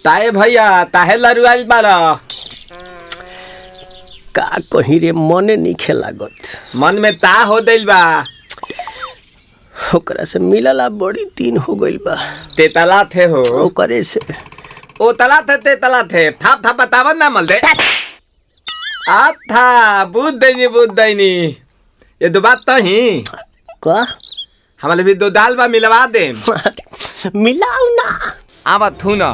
ताए भैया ताहे लरुआल बारा का कहीं रे मने नहीं लागत। मन में ता हो दिल बा ओकरा से मिलला बड़ी दिन हो गइल बा। ते तला थे हो ओकरे से ओ तला थे ते तला थे थाप थाप बतावन ना मल दे आ था बुद्ध दैनी ये दो बात तो ही का हमारे भी दो दाल बा मिलवा दे मिलाऊ ना आवा थू ना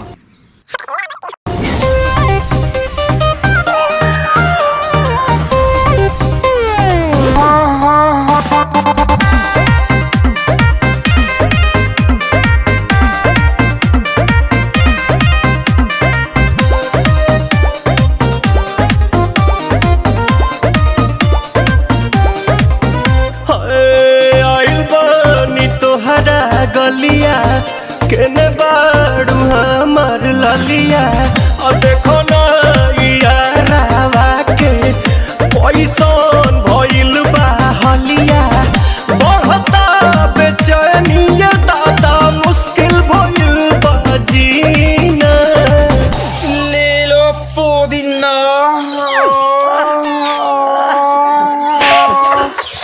गलिया केने बाड़ू हमार ललिया और देखो ना यारावा के पैसन भइल बा हलिया बढ़ता बेचैनिया दादा मुश्किल भइल बा जीना ले लो पुदीना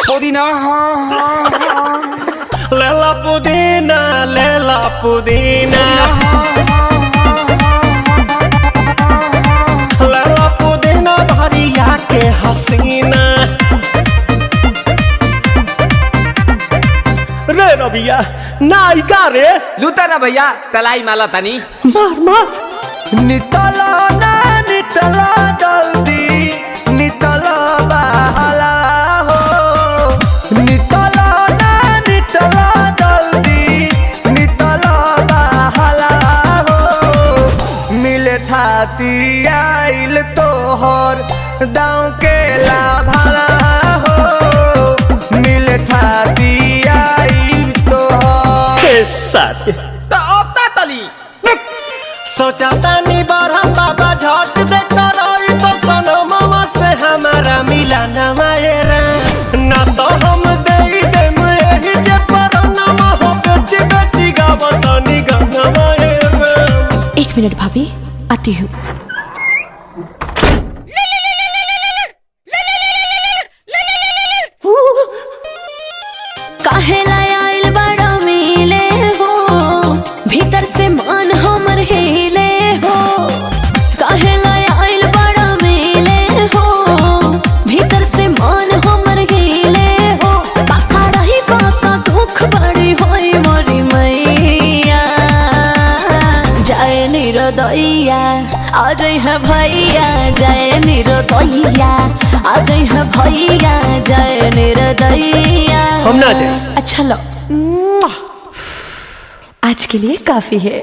पुदीना लेला पुदीना लेला पुदीना लेला पुदीना भरिया के हसीना रे रबिया नायिका रे लूटा ना भैया तलाई माला तनी मार मार नितला ना नितला जल्दी नितला बहाला हो नितला आइल तोहर दाँव के लाभाला हो मिले थाती आइल तोहर साथ तो अब ता तली सोचा तानी बरहम बाबा झट देखता रही तो सनमवा से हमारा मिला ना मायरा ना तो हम दे देम यही जे परनमा हो बेची बेची गावतनी गाना मायरा। 1 मिनट भाभी आती हूँ। काहेला आइल बड़ा मिले हो भीतर से मन हमर हिले हो काहेला आइल बड़ा मिले हो भीतर से मन हमर हिले हो पक्का रही बाका दुख बड़ी होई मोरी मैया जाए निरोदैया आज है भैया जय निरोदैया आज है भैया जय निरोदैया हम ना जाए। अच्छा लो आज के लिए काफी है।